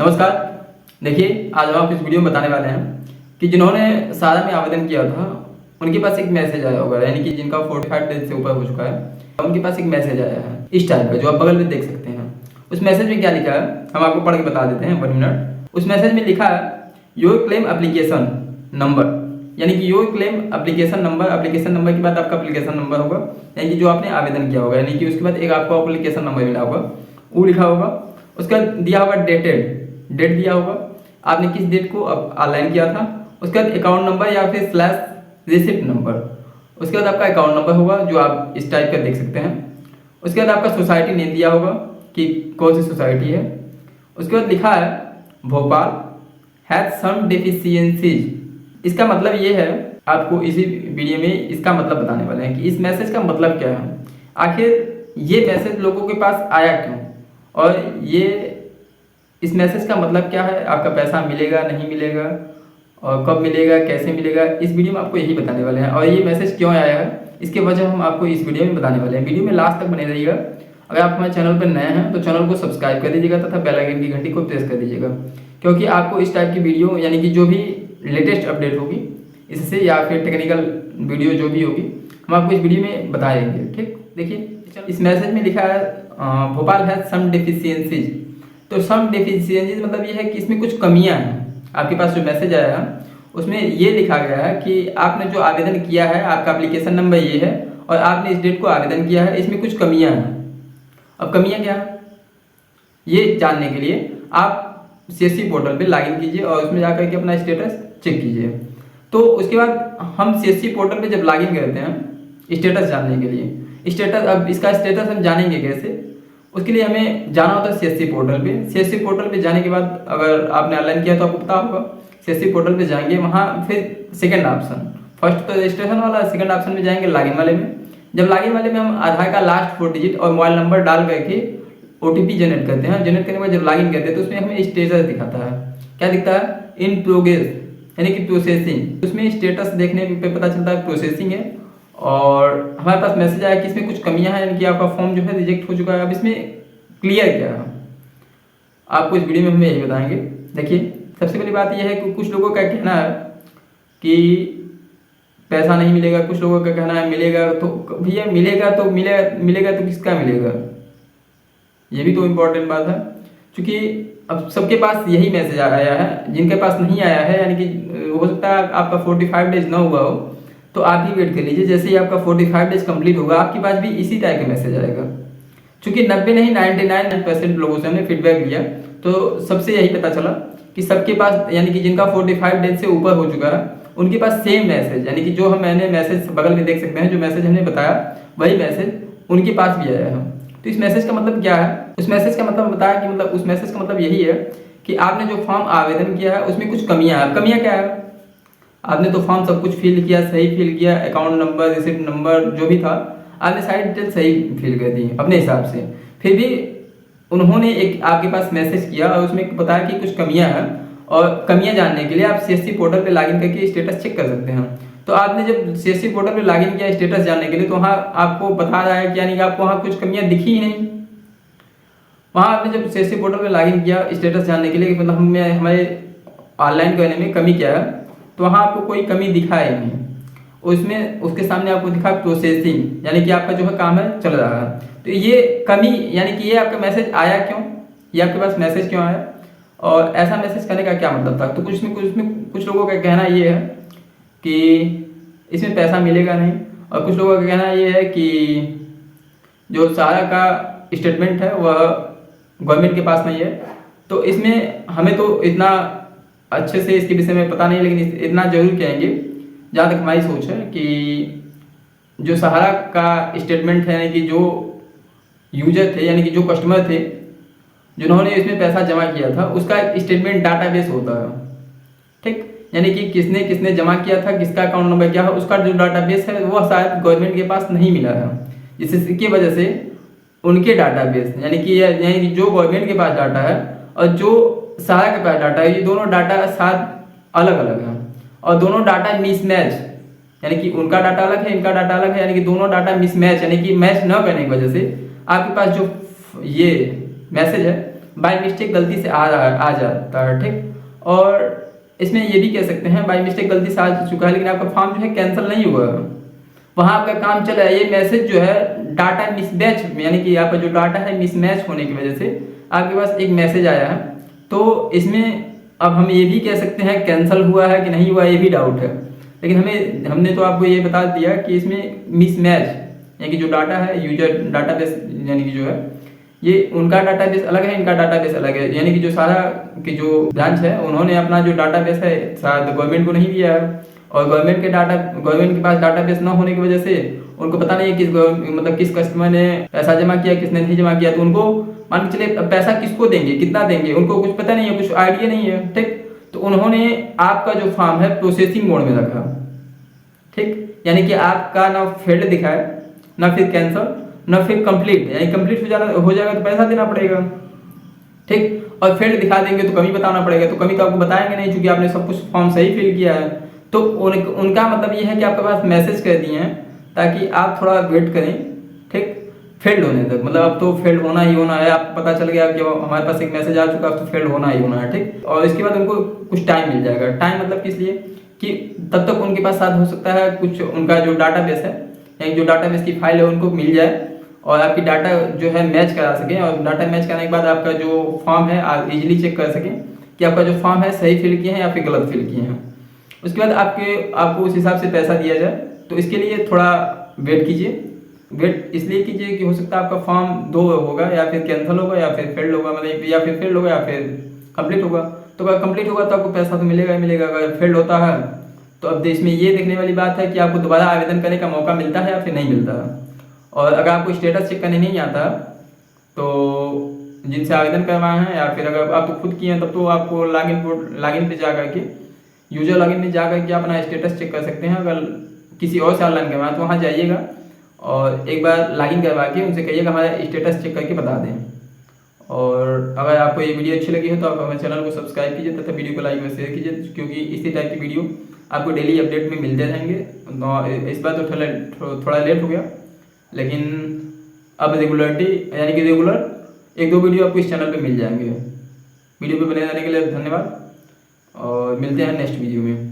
नमस्कार। देखिए, आज हम आपको इस वीडियो में बताने वाले हैं कि जिन्होंने सारा में आवेदन किया था उनके पास एक मैसेज आया होगा, यानी कि जिनका 45 डेज से ऊपर हो चुका है उनके पास एक मैसेज आया है इस टाइप का, जो आप बगल में देख सकते हैं। उस मैसेज में क्या लिखा है हम आपको पढ़ के बता देते हैं 1 मिनट। उस मैसेज में लिखा है योर क्लेम एप्लीकेशन नंबर, यानी कि your claim application number. Application number के बाद आपका एप्लीकेशन नंबर होगा, यानी कि जो आपने आवेदन किया होगा, यानी कि उसके बाद एक आपको एप्लीकेशन नंबर मिला होगा, वो लिखा होगा। उसका दिया होगा डेट दिया होगा, आपने किस डेट को ऑनलाइन किया था। उसके बाद अकाउंट नंबर या फिर / रिसिप्ट नंबर। उसके बाद आपका अकाउंट नंबर होगा जो आप इस टाइप का देख सकते हैं। उसके बाद आपका सोसाइटी नेम दिया होगा कि कौन सी सोसाइटी है। उसके बाद लिखा है भोपाल हैज सम डेफिशिएंसीज। इसका मतलब ये है, आपको इसी वीडियो में इसका मतलब बताने वाले हैं कि इस मैसेज का मतलब क्या है, आखिर ये मैसेज लोगों के पास आया क्यों, और ये इस मैसेज का मतलब क्या है, आपका पैसा मिलेगा नहीं मिलेगा, और कब मिलेगा कैसे मिलेगा, इस वीडियो में आपको यही बताने वाले हैं। और ये मैसेज क्यों आया है इसके वजह हम आपको इस वीडियो में बताने वाले हैं। वीडियो में लास्ट तक बने रहिएगा। अगर आप हमारे चैनल पर नए हैं तो चैनल को सब्सक्राइब कर दीजिएगा तथा बेल आइकन की घंटी को प्रेस कर दीजिएगा, क्योंकि आपको इस टाइप की वीडियो यानी कि जो भी लेटेस्ट अपडेट होगी इससे या फिर टेक्निकल वीडियो जो भी होगी हम आपको इस वीडियो में बताएंगे। ठीक, देखिए इस मैसेज में लिखा है भोपाल हैज सम डेफिशिएंसीज। तो सम डेफिशिएंसीज मतलब ये है कि इसमें कुछ कमियां हैं। आपके पास जो मैसेज आया है उसमें ये लिखा गया है कि आपने जो आवेदन किया है, आपका एप्लीकेशन नंबर ये है और आपने इस डेट को आवेदन किया है, इसमें कुछ कमियां हैं। अब कमियां क्या है ये जानने के लिए आप CSC पोर्टल पे लॉगिन कीजिए और उसमें जाकर के अपना स्टेटस चेक कीजिए। तो उसके बाद हम CSC पोर्टल पे जब लॉगिन करते हैं स्टेटस जानने के लिए, स्टेटस अब इसका स्टेटस हम जानेंगे कैसे, उसके लिए हमें जाना होता है CSC पोर्टल पे। CSC पोर्टल पे जाने के बाद अगर आपने ऑनलाइन किया तो आपको पता होगा, CSC पोर्टल पे जाएंगे, वहाँ फिर सेकंड ऑप्शन, फर्स्ट तो रजिस्ट्रेशन वाला, सेकंड ऑप्शन में जाएंगे लॉगिन वाले में। जब लॉगिन वाले में हम आधार का लास्ट 4 डिजिट और मोबाइल नंबर डाल करके OTP जनरेट करते हैं। जनरेट करने के बाद जब लॉगिन करते हैं तो उसमें हमें स्टेटस दिखाता है। क्या दिखता है? इन प्रोग्रेस, यानी कि प्रोसेसिंग। उसमें स्टेटस देखने पे पता चलता है प्रोसेसिंग है, और हमारे पास मैसेज आया कि इसमें कुछ कमियां हैं, यानी कि आपका फॉर्म जो है रिजेक्ट हो चुका है। अब इसमें क्लियर क्या है आपको इस वीडियो में हम यही बताएंगे। देखिए, सबसे पहली बात यह है कि कुछ लोगों का कहना है कि पैसा नहीं मिलेगा, कुछ लोगों का कहना है मिलेगा। तो भैया मिलेगा तो मिलेगा तो किसका मिलेगा, ये भी तो इम्पोर्टेंट बात है। क्योंकि अब सबके पास यही मैसेज आया है, जिनके पास नहीं आया है यानी कि हो सकता है आपका 45 डेज ना हुआ हो, तो आप ही वेट कर लीजिए। जैसे ही आपका 45 डेज कंप्लीट होगा आपके पास भी इसी टाइप का मैसेज आएगा। चूंकि 90 नहीं 99% लोगों से हमने फीडबैक लिया तो सबसे यही पता चला कि सबके पास, यानी कि जिनका 45 डेज से ऊपर हो चुका है उनके पास सेम मैसेज, यानी कि जो मैंने मैसेज बगल में देख सकते हैं, जो मैसेज हमने बताया वही मैसेज उनके पास भी आया है। तो इस मैसेज का मतलब क्या है? उस मैसेज का मतलब बताया कि मतलब उस मैसेज का मतलब यही है कि आपने जो फॉर्म आवेदन किया है उसमें कुछ कमियां हैं। कमियां क्या है? आपने तो फॉर्म सब कुछ फिल किया, सही फिल किया, अकाउंट नंबर रिसिप्ट नंबर जो भी था आपने सारी डिटेल सही फिल कर दी अपने हिसाब से, फिर भी उन्होंने एक आपके पास मैसेज किया और उसमें बताया कि कुछ कमियां हैं, और कमियां जानने के लिए आप CSC पोर्टल पे लॉगिन करके स्टेटस चेक कर सकते हैं। तो आपने जब CSC पोर्टल पे लॉगिन किया स्टेटस जानने के लिए, तो वहाँ आपको बता रहा है कि यानी कि आपको वहाँ कुछ कमियां दिखी ही नहीं। वहाँ आपने जब CSC पोर्टल पे लॉगिन किया स्टेटस जानने के लिए, मतलब हमारे ऑनलाइन करने में कमी क्या है, तो वहाँ आपको कोई कमी दिखा ही नहीं। उसमें उसके सामने आपको दिखा प्रोसेसिंग, यानी कि आपका जो है काम है चल रहा है। तो ये कमी, यानी कि ये आपका मैसेज आया क्यों, ये आपके पास मैसेज क्यों आया, और ऐसा मैसेज करने का क्या मतलब था। तो कुछ लोगों का कहना ये है कि इसमें पैसा मिलेगा नहीं, और कुछ लोगों का कहना ये है कि जो सहारा का स्टेटमेंट है वह गवर्नमेंट के पास नहीं है। तो इसमें हमें तो इतना अच्छे से इसके विषय में पता नहीं, लेकिन इतना जरूर कहेंगे, जहाँ तक हमारी सोच है, कि जो सहारा का स्टेटमेंट है, यानी कि जो यूजर थे यानी कि जो कस्टमर थे जिन्होंने इसमें पैसा जमा किया था, उसका एक स्टेटमेंट डाटाबेस होता है। ठीक, यानी कि किसने किसने जमा किया था, किसका अकाउंट नंबर क्या है, उसका जो डाटाबेस है वो शायद गवर्नमेंट के पास नहीं मिला है, जिसकी वजह से उनके डाटाबेस यानी कि जो गवर्नमेंट के पास डाटा है और जो सहारा के पास डाटा है, ये दोनों डाटा साथ अलग अलग है, और दोनों डाटा मिसमैच, यानी कि उनका डाटा अलग है इनका डाटा अलग है, यानी कि दोनों डाटा मिसमैच, यानी कि मैच न करने की वजह से आपके पास जो ये मैसेज है बाय मिस्टेक गलती से आ जाता है, ठीक। और इसमें ये भी कह सकते हैं बाय मिस्टेक गलती से आ चुका है, लेकिन आपका फॉर्म जो है कैंसिल नहीं हुआ है, वहाँ आपका काम चला है। ये मैसेज जो है डाटा मिसमैच, यानी कि आपका जो डाटा है मिसमैच होने की वजह से आपके पास एक मैसेज आया है। तो इसमें अब हम ये भी कह सकते हैं कैंसिल हुआ है कि नहीं हुआ, ये भी डाउट है। लेकिन हमने तो आपको ये बता दिया कि इसमें मिसमैच, यानी कि जो डाटा है यूजर डाटाबेस, यानी कि जो है ये उनका डाटाबेस अलग है, इनका डाटाबेस अलग है। यानी कि जो सारा की जो ब्रांच है उन्होंने अपना जो डाटाबेस है शायद गवर्नमेंट को नहीं दिया है, और गवर्नमेंट के पास डाटाबेस ना होने की वजह से उनको पता नहीं है किस कस्टमर ने पैसा जमा किया, किसने नहीं जमा किया। तो उनको मान के चलिए पैसा किसको देंगे, कितना देंगे, उनको कुछ पता नहीं है, कुछ आइडिया नहीं है, ठीक। तो उन्होंने आपका जो फॉर्म है प्रोसेसिंग मोड में रखा, ठीक। यानी कि आपका ना फेल्ड दिखाए, ना फिर कैंसल, ना फिर कंप्लीट, यानी कंप्लीट हो जाएगा तो पैसा देना पड़ेगा, ठीक। और फेल्ड दिखा देंगे तो कमी बताना पड़ेगा, तो कमी तो आपको बताएंगे नहीं क्योंकि आपने सब कुछ फॉर्म सही फिल किया है। तो उनका मतलब ये है कि आपके पास मैसेज कर दिए हैं ताकि आप थोड़ा वेट करें, ठीक, फेल्ड होने तक। मतलब अब तो फेल्ड होना ही होना है, आपको पता चल गया कि हमारे पास एक मैसेज आ चुका है, अब तो फेल्ड होना ही होना है, ठीक। और इसके बाद उनको कुछ टाइम मिल जाएगा। टाइम मतलब किस लिए कि तब तक उनके पास साथ हो सकता है कुछ उनका जो डाटाबेस है, यानी जो डाटाबेस की फाइल है उनको मिल जाए और आपकी डाटा जो है मैच करा सकें, और डाटा मैच कराने के बाद आपका जो फॉर्म है आप इजीली चेक कर सकें कि आपका जो फॉर्म है सही फिल किए हैं या फिर गलत फिल किए हैं। उसके बाद आपको उस हिसाब से पैसा दिया जाए। तो इसके लिए थोड़ा वेट कीजिए। वेट इसलिए कीजिए कि हो सकता है आपका फॉर्म 2 होगा, या फिर कैंसिल होगा, या फिर फेल्ड होगा, मतलब या फिर फेल्ड होगा या फिर कंप्लीट होगा। तो अगर कंप्लीट होगा तो आपको पैसा तो मिलेगा ही मिलेगा, अगर फेल्ड होता है तो अब इसमें ये देखने वाली बात है कि आपको दोबारा आवेदन करने का मौका मिलता है या फिर नहीं मिलता है। और अगर आपको स्टेटस चेक करने नहीं आता तो जिनसे आवेदन करवाए हैं, या फिर अगर आप तो खुद किए हैं तब तो आपको लॉगिन पे जा करके यूजर लॉगिन में जा करके अपना स्टेटस चेक कर सकते हैं। अगर किसी और से ऑनलाइन करवाएं तो वहाँ जाइएगा और एक बार लॉगिन करवा के उनसे कहिएगा हमारा स्टेटस चेक करके बता दें। और अगर आपको ये वीडियो अच्छी लगी हो तो आप हमारे चैनल को सब्सक्राइब कीजिए तथा वीडियो को लाइक और शेयर कीजिए, क्योंकि इसी टाइप की वीडियो आपको डेली अपडेट में मिलते रहेंगे। तो इस बार तो थोड़ा लेट हो गया, लेकिन अब रेगुलरिटी, यानी कि रेगुलर 1-2 वीडियो आपको इस चैनल पे मिल जाएंगे। वीडियो पे बने रहने के लिए धन्यवाद और मिलते हैं नेक्स्ट वीडियो में।